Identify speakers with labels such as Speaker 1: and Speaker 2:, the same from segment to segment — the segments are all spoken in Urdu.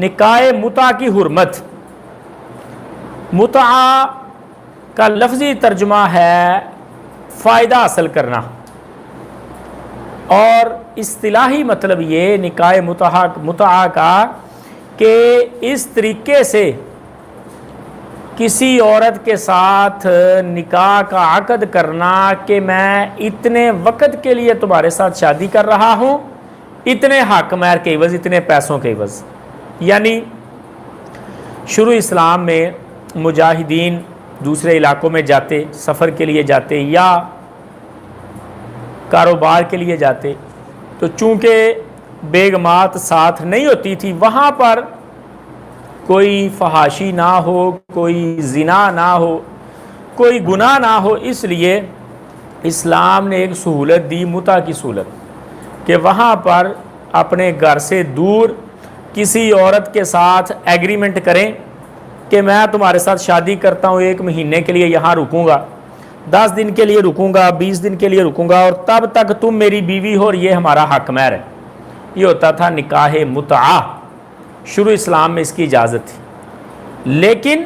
Speaker 1: نکاح متع کی حرمت۔ متع کا لفظی ترجمہ ہے فائدہ حاصل کرنا، اور اصطلاحی مطلب یہ نکاح متع کا کہ اس طریقے سے کسی عورت کے ساتھ نکاح کا عقد کرنا کہ میں اتنے وقت کے لیے تمہارے ساتھ شادی کر رہا ہوں، اتنے حق مہر کے عوض، اتنے پیسوں کے عوض۔ یعنی شروع اسلام میں مجاہدین دوسرے علاقوں میں جاتے، سفر کے لیے جاتے یا کاروبار کے لیے جاتے، تو چونکہ بیگمات ساتھ نہیں ہوتی تھی، وہاں پر کوئی فحاشی نہ ہو، کوئی زنا نہ ہو، کوئی گناہ نہ ہو، اس لیے اسلام نے ایک سہولت دی، متع کی سہولت، کہ وہاں پر اپنے گھر سے دور کسی عورت کے ساتھ ایگریمنٹ کریں کہ میں تمہارے ساتھ شادی کرتا ہوں، 1 مہینے کے لیے یہاں رکوں گا، 10 دن کے لیے رکوں گا، 20 دن کے لیے رکوں گا، اور تب تک تم میری بیوی ہو اور یہ ہمارا حق مہر ہے۔ یہ ہوتا تھا نکاح متعہ۔ شروع اسلام میں اس کی اجازت تھی، لیکن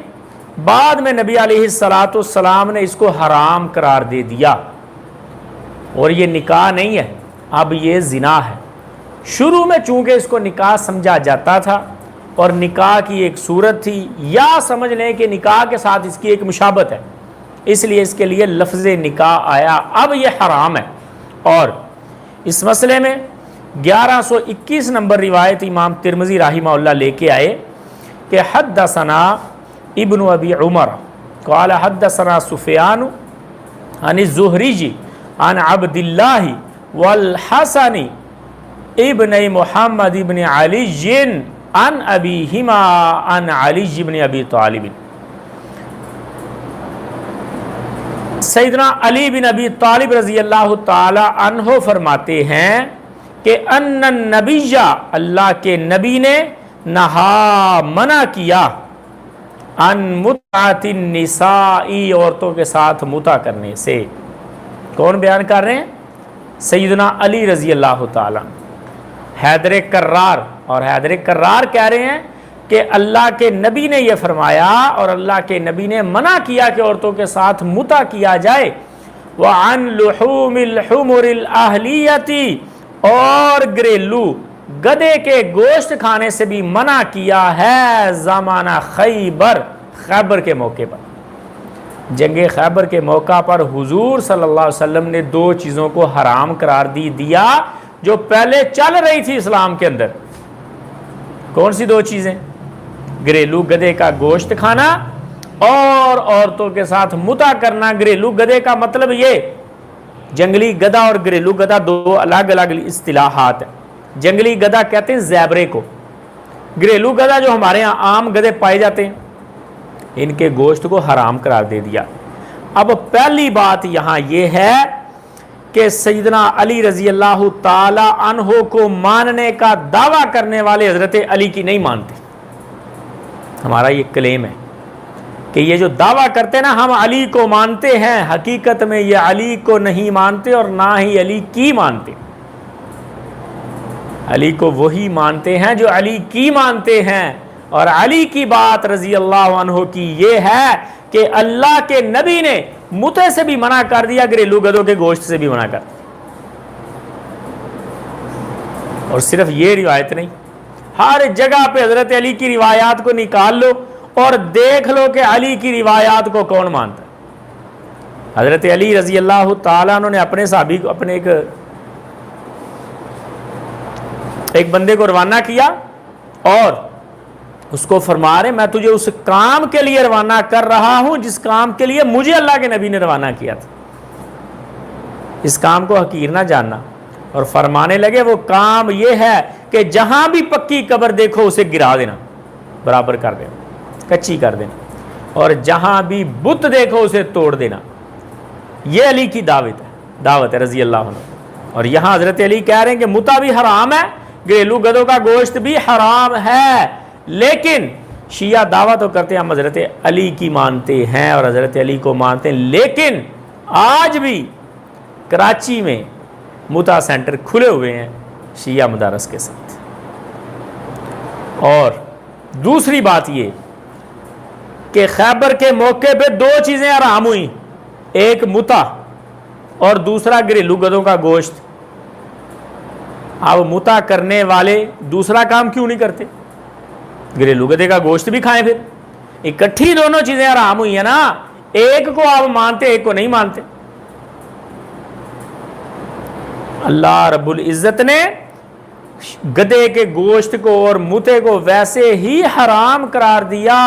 Speaker 1: بعد میں نبی علیہ السلام نے اس کو حرام قرار دے دیا، اور یہ نکاح نہیں ہے، اب یہ زنا ہے۔ شروع میں چونکہ اس کو نکاح سمجھا جاتا تھا اور نکاح کی ایک صورت تھی، یا سمجھ لیں کہ نکاح کے ساتھ اس کی ایک مشابہت ہے، اس لیے اس کے لیے لفظ نکاح آیا، اب یہ حرام ہے۔ اور اس مسئلے میں 1121 نمبر روایت امام ترمذی رحمہ اللہ لے کے آئے کہ حدثنا ابن ابی عمر قال حدثنا سفیان عن الزہری عن عبد اللہ والحسن ابن محمد ابن علی عن ابیہما عن علی ابن ابی طالب۔ سیدنا علی بن ابی طالب رضی اللہ تعالی عنہ فرماتے ہیں کہ ان النبی، اللہ کے نبی نے نہا منع کیا ان متعۃ النساء، عورتوں کے ساتھ متع کرنے سے۔ کون بیان کر رہے ہیں؟ سیدنا علی رضی اللہ تعالیٰ، حیدر کرار، اور حیدر کرار کہہ رہے ہیں کہ اللہ کے نبی نے یہ فرمایا اور اللہ کے نبی نے منع کیا کہ عورتوں کے ساتھ متع کیا جائے۔ وَعَنْ لُحُومِ الْحُمُرِ الْأَهْلِيَّةِ، اور گھریلو گدے کے گوشت کھانے سے بھی منع کیا ہے زمانہ خیبر، خیبر کے موقع پر۔ جنگ خیبر کے موقع پر حضور صلی اللہ علیہ وسلم نے 2 چیزوں کو حرام قرار دیا جو پہلے چل رہی تھی اسلام کے اندر۔ کون سی 2 چیزیں؟ گھریلو گدے کا گوشت کھانا اور عورتوں کے ساتھ متع کرنا۔ گھریلو گدے کا مطلب یہ، جنگلی گدھا اور گھریلو گدھا 2 الگ الگ اصطلاحات ہیں۔ جنگلی گدھا کہتے ہیں زیبرے کو، گھریلو گدھا جو ہمارے ہاں عام گدھے پائے جاتے ہیں، ان کے گوشت کو حرام قرار دے دیا۔ اب پہلی بات یہاں یہ ہے کہ سیدنا علی رضی اللہ تعالی عنہ کو ماننے کا دعویٰ کرنے والے حضرت علی کی نہیں مانتے۔ ہمارا یہ کلیم ہے کہ یہ جو دعویٰ کرتے ہیں نا ہم علی کو مانتے ہیں، حقیقت میں یہ علی کو نہیں مانتے اور نہ ہی علی کی مانتے۔ علی کو وہی مانتے ہیں جو علی کی مانتے ہیں، اور علی کی بات رضی اللہ عنہ کی یہ ہے کہ اللہ کے نبی نے متع سے بھی منع کر دیا، گھریلو گدوں کے گوشت سے بھی منع کر دیا۔ اور صرف یہ روایت نہیں، ہر جگہ پہ حضرت علی کی روایات کو نکال لو اور دیکھ لو کہ علی کی روایات کو کون مانتا ہے۔ حضرت علی رضی اللہ تعالیٰ عنہ نے اپنے صحابی کو، اپنے ایک بندے کو روانہ کیا اور اس کو فرما رہے میں تجھے اس کام کے لیے روانہ کر رہا ہوں جس کام کے لیے مجھے اللہ کے نبی نے روانہ کیا تھا، اس کام کو حقیر نہ جاننا۔ اور فرمانے لگے وہ کام یہ ہے کہ جہاں بھی پکی قبر دیکھو اسے گرا دینا، برابر کر دینا، کچی کر دینا، اور جہاں بھی بت دیکھو اسے توڑ دینا۔ یہ علی کی دعوت ہے رضی اللہ عنہ۔ اور یہاں حضرت علی کہہ رہے ہیں کہ متع بھی حرام ہے، گھریلو گدوں کا گوشت بھی حرام ہے، لیکن شیعہ دعویٰ تو کرتے ہیں ہم حضرت علی کی مانتے ہیں اور حضرت علی کو مانتے ہیں، لیکن آج بھی کراچی میں متع سینٹر کھلے ہوئے ہیں شیعہ مدارس کے ساتھ، اور دوسری بات یہ کہ خیبر کے موقع پہ دو چیزیں حرام ہوئیں، ایک متع اور دوسرا گھریلو گدوں کا گوشت۔ اب متع کرنے والے دوسرا کام کیوں نہیں کرتے؟ گھریلو گدے کا گوشت بھی کھائیں، پھر اکٹھی دونوں چیزیں حرام ہوئی ہیں نا، ایک کو آپ مانتے ایک کو نہیں مانتے۔ اللہ رب العزت نے گدے کے گوشت کو اور متے کو ویسے ہی حرام قرار دیا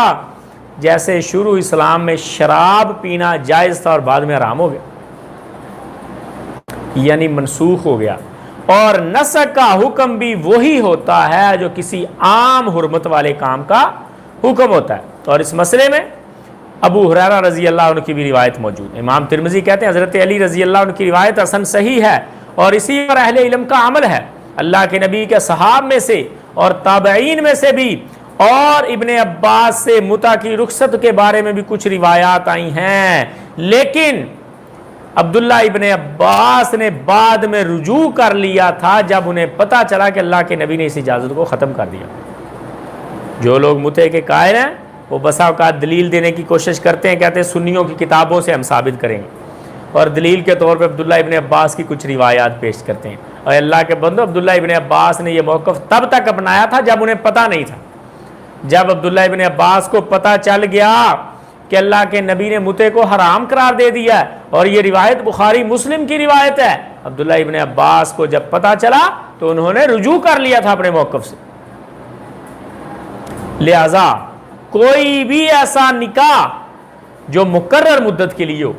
Speaker 1: جیسے شروع اسلام میں شراب پینا جائز تھا اور بعد میں حرام ہو گیا، یعنی منسوخ ہو گیا۔ اور نسخ کا حکم بھی وہی ہوتا ہے جو کسی عام حرمت والے کام کا حکم ہوتا ہے۔ اور اس مسئلے میں ابو ہریرہ رضی اللہ عنہ کی بھی روایت موجود ہے۔ امام ترمذی کہتے ہیں حضرت علی رضی اللہ عنہ کی روایت حسن صحیح ہے اور اسی پر اہل علم کا عمل ہے، اللہ کے نبی کے صحاب میں سے اور تابعین میں سے بھی، اور ابن عباس سے متع کی رخصت کے بارے میں بھی کچھ روایات آئی ہیں، لیکن عبداللہ ابن عباس نے بعد میں رجوع کر لیا تھا جب انہیں پتا چلا کہ اللہ کے نبی نے اس اجازت کو ختم کر دیا۔ جو لوگ متع کے قائل ہیں وہ بسا اوقات دلیل دینے کی کوشش کرتے ہیں، کہتے ہیں سنیوں کی کتابوں سے ہم ثابت کریں گے، اور دلیل کے طور پہ عبداللہ ابن عباس کی کچھ روایات پیش کرتے ہیں۔ اور اللہ کے بندو، عبداللہ ابن عباس نے یہ موقف تب تک اپنایا تھا جب انہیں پتہ نہیں تھا۔ جب عبداللہ ابن عباس کو پتہ چل گیا کہ اللہ کے نبی نے متع کو حرام قرار دے دیا، اور یہ روایت بخاری مسلم کی روایت ہے، عبداللہ ابن عباس کو جب پتہ چلا تو انہوں نے رجوع کر لیا تھا اپنے موقف سے۔ لہذا کوئی بھی ایسا نکاح جو مقرر مدت کے لیے ہو،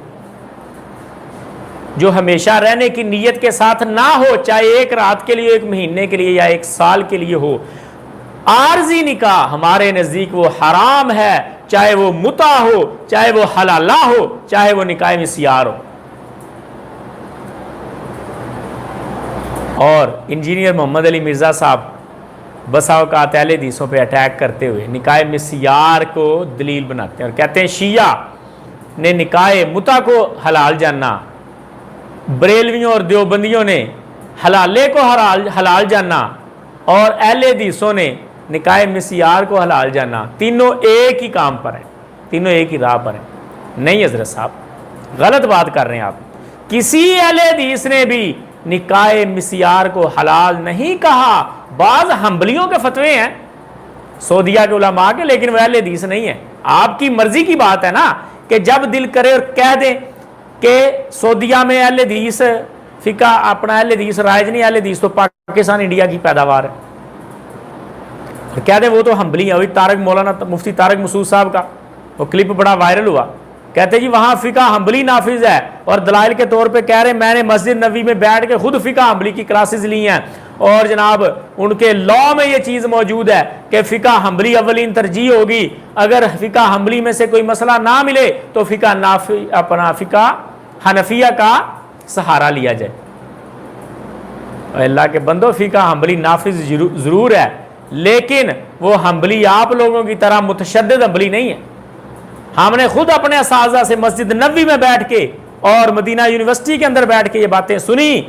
Speaker 1: جو ہمیشہ رہنے کی نیت کے ساتھ نہ ہو، چاہے ایک رات کے لیے، ایک مہینے کے لیے یا ایک سال کے لیے ہو، عارضی نکاح ہمارے نزدیک وہ حرام ہے، چاہے وہ متع ہو، چاہے وہ حلالہ ہو، چاہے وہ نکاح مسیار ہو۔ اور انجینئر محمد علی مرزا صاحب بسا اوقات اہل حدیثوں پہ اٹیک کرتے ہوئے نکاح مسیار کو دلیل بناتے ہیں اور کہتے ہیں شیعہ نے نکاح متع کو حلال جاننا، بریلویوں اور دیوبندیوں نے حلالے کو حلال جاننا، اور اہل حدیثوں نے نکاح مسیار کو حلال جاننا، تینوں ایک ہی کام پر ہیں، تینوں ایک ہی راہ پر ہیں۔ نہیں حضرت صاحب، غلط بات کر رہے ہیں آپ۔ کسی اہل حدیث نے بھی نکاح مسیار کو حلال نہیں کہا۔ بعض حنبلیوں کے فتوے ہیں سعودیہ کے علماء کے، لیکن وہ اہل حدیث نہیں ہے۔ آپ کی مرضی کی بات ہے نا کہ جب دل کرے اور کہہ دیں کہ سعودیہ میں اہل حدیث فقہ اپنا اہل حدیث رائج نہیں، اہل حدیث تو پاکستان انڈیا کی پیداوار ہے، اور کہہ دیں وہ تو حنبلی ہیں۔ وہی مولانا مفتی طارق مسعود صاحب کا وہ کلپ بڑا وائرل ہوا، کہتے جی وہاں فقہ حنبلی نافذ ہے، اور دلائل کے طور پہ کہہ رہے میں نے مسجد نبوی میں بیٹھ کے خود فقہ حنبلی کی کلاسز لی ہیں، اور جناب ان کے لا میں یہ چیز موجود ہے کہ فقہ حنبلی اولین ترجیح ہوگی، اگر فقہ حنبلی میں سے کوئی مسئلہ نہ ملے تو فقہ حنفیہ کا سہارا لیا جائے۔ اور اللہ کے بندو، فقہ حنبلی نافذ ضرور ہے، لیکن وہ حنبلی آپ لوگوں کی طرح متشدد حنبلی نہیں ہے۔ ہم نے خود اپنے اساتذہ سے مسجد نبوی میں بیٹھ کے اور مدینہ یونیورسٹی کے اندر بیٹھ کے یہ باتیں سنی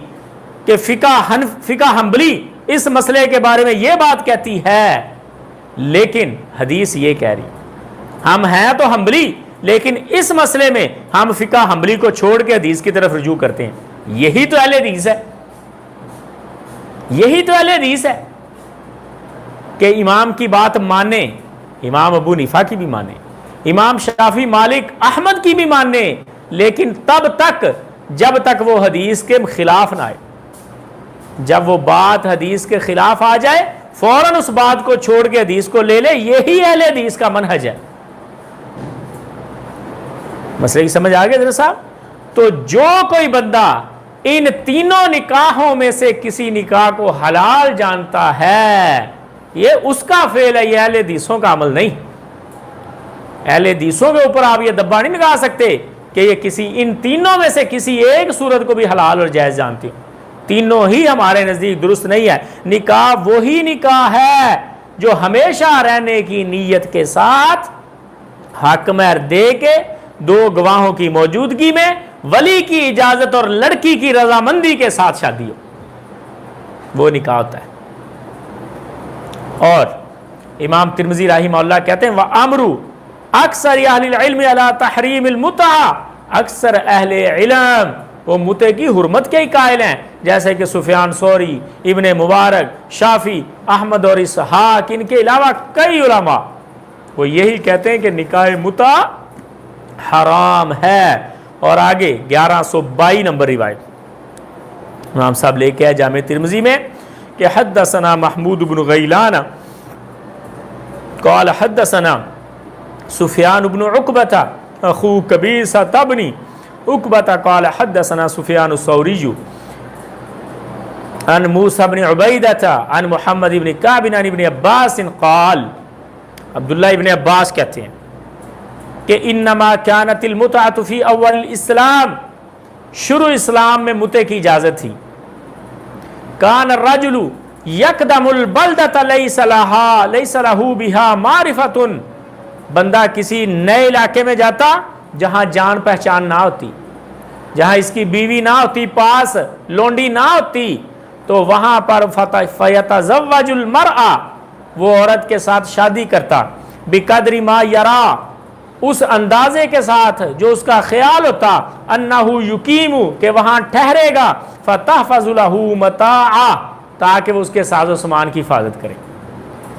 Speaker 1: کہ فقہ حنبلی اس مسئلے کے بارے میں یہ بات کہتی ہے، لیکن حدیث یہ کہہ رہی، ہم ہیں تو حنبلی لیکن اس مسئلے میں ہم فقہ حنبلی کو چھوڑ کے حدیث کی طرف رجوع کرتے ہیں۔ یہی تو اہل حدیث ہے، یہی تو اہل حدیث ہے کہ امام کی بات مانے، امام ابو حنیفہ کی بھی مانے، امام شافعی مالک احمد کی بھی مانے، لیکن تب تک جب تک وہ حدیث کے خلاف نہ آئے۔ جب وہ بات حدیث کے خلاف آ جائے فوراً اس بات کو چھوڑ کے حدیث کو لے لے، یہی اہل حدیث کا منہج ہے۔ مسئلے کی سمجھ آ گئی حضرت صاحب؟ تو جو کوئی بندہ ان تینوں نکاحوں میں سے کسی نکاح کو حلال جانتا ہے، یہ اس کا فعل ہے، یہ اہل حدیثوں کا عمل نہیں۔ اہل حدیثوں کے اوپر آپ یہ دبا نہیں لگا سکتے کہ یہ کسی ان تینوں میں سے کسی ایک صورت کو بھی حلال اور جائز جانتے ہو۔ تینوں ہی ہمارے نزدیک درست نہیں ہے۔ نکاح وہی نکاح ہے جو ہمیشہ رہنے کی نیت کے ساتھ حق مہر دے کے دو گواہوں کی موجودگی میں ولی کی اجازت اور لڑکی کی رضامندی کے ساتھ شادی ہو، وہ نکاح ہوتا ہے۔ اور امام ترمذی رحمہ اللہ کہتے ہیں وَأَمْرُ اکثر اہل العلم علی تحریم المتع، اکثر اہل علم وہ متع کی حرمت کے ہی قائل ہیں، جیسے کہ سفیان ثوری، ابن مبارک، شافعی، احمد اور اسحاق، ان کے علاوہ کئی علماء وہ یہی کہتے ہیں کہ نکاح متع حرام ہے۔ اور آگے 1122 نمبر روایت امام صاحب لے کے آئے جامع ترمذی میں کہ حدثنا محمود بن غیلان قال حدثنا سفیان بن عقبہ اخو قبیصہ بن عقبہ قال حدثنا سفیان الثوری عن موسیٰ بن عبیدہ عن محمد بن کعب عن ابن عباس قال، عبداللہ ابن عباس کہتے ہیں کہ انما كانت المتعة فی اول الاسلام، شروع اسلام میں متع کی اجازت تھی۔ کان الرجل یقدم البلدۃ لیس لہ بها معرفۃ، بندہ کسی نئے علاقے میں جاتا جہاں جان پہچان نہ ہوتی، جہاں اس کی بیوی نہ ہوتی، پاس لونڈی نہ ہوتی، تو وہاں پر فیتزوج المرأة، وہ عورت کے ساتھ شادی کرتا، بقدر ما یرا، اس اندازے کے ساتھ جو اس کا خیال ہوتا، انہ یقیم، کہ وہاں ٹھہرے گا، فتحفظ لہ متاعہ، تاکہ وہ اس کے ساز و سامان کی حفاظت کرے۔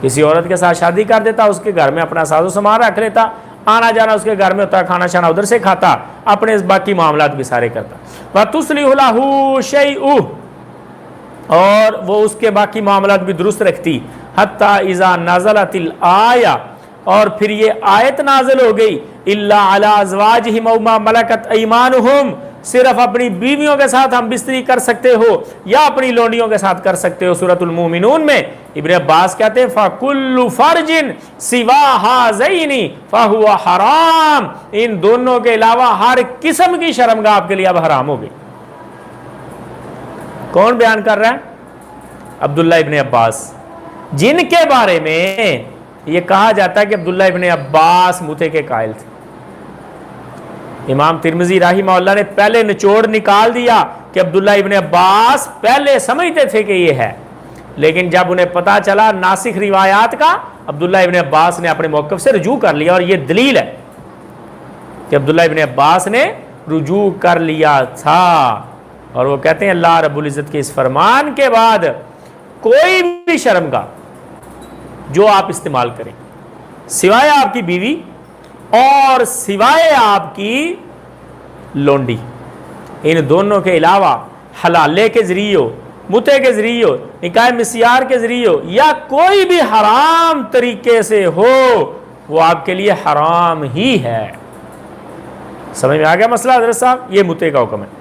Speaker 1: کسی عورت کے ساتھ شادی کر دیتا، اس کے گھر میں اپنا ساز و سامان رکھ لیتا، آنا جانا اس کے گھر میں ہوتا، کھانا شانا ادھر سے کھاتا، اپنے باقی معاملات بھی سارے کرتا۔ وَتُصْلِحُ لَهُ شَيْءُ، اور وہ اس کے باقی معاملات بھی درست رکھتی، حتی اذا نزلت الآیہ، اور پھر یہ آیت نازل ہو گئی، الا علی ازواجہم او ما ملکت ایمانہم، صرف اپنی بیویوں کے ساتھ ہم بستری کر سکتے ہو یا اپنی لونڈیوں کے ساتھ کر سکتے ہو۔ سورۃ المومنون میں ابن عباس کہتے ہیں فَكُلُّ فَرْجٍ سِوَا هَذَيْنِ فَهُوَ حرام، ان دونوں کے علاوہ ہر قسم کی شرمگاہ آپ کے لیے اب حرام ہو گئی۔ کون بیان کر رہا ہے؟ عبداللہ ابن عباس، جن کے بارے میں یہ کہا جاتا ہے کہ عبداللہ ابن عباس متع کے قائل تھے۔ امام ترمذی رحمہ اللہ نے پہلے نچوڑ نکال دیا کہ عبداللہ ابن عباس پہلے سمجھتے تھے کہ یہ ہے، لیکن جب انہیں پتا چلا ناسخ روایات کا، عبداللہ ابن عباس نے اپنے موقف سے رجوع کر لیا، اور یہ دلیل ہے کہ عبداللہ ابن عباس نے رجوع کر لیا تھا۔ اور وہ کہتے ہیں اللہ رب العزت کے اس فرمان کے بعد کوئی بھی شرمگاہ جو آپ استعمال کریں، سوائے آپ کی بیوی اور سوائے آپ کی لونڈی، ان دونوں کے علاوہ حلالے کے ذریعے ہو، متع کے ذریعے ہو، نکاح مسیار کے ذریعے ہو، یا کوئی بھی حرام طریقے سے ہو، وہ آپ کے لیے حرام ہی ہے۔ سمجھ میں آ گیا مسئلہ حضرت صاحب؟ یہ متع کا حکم ہے۔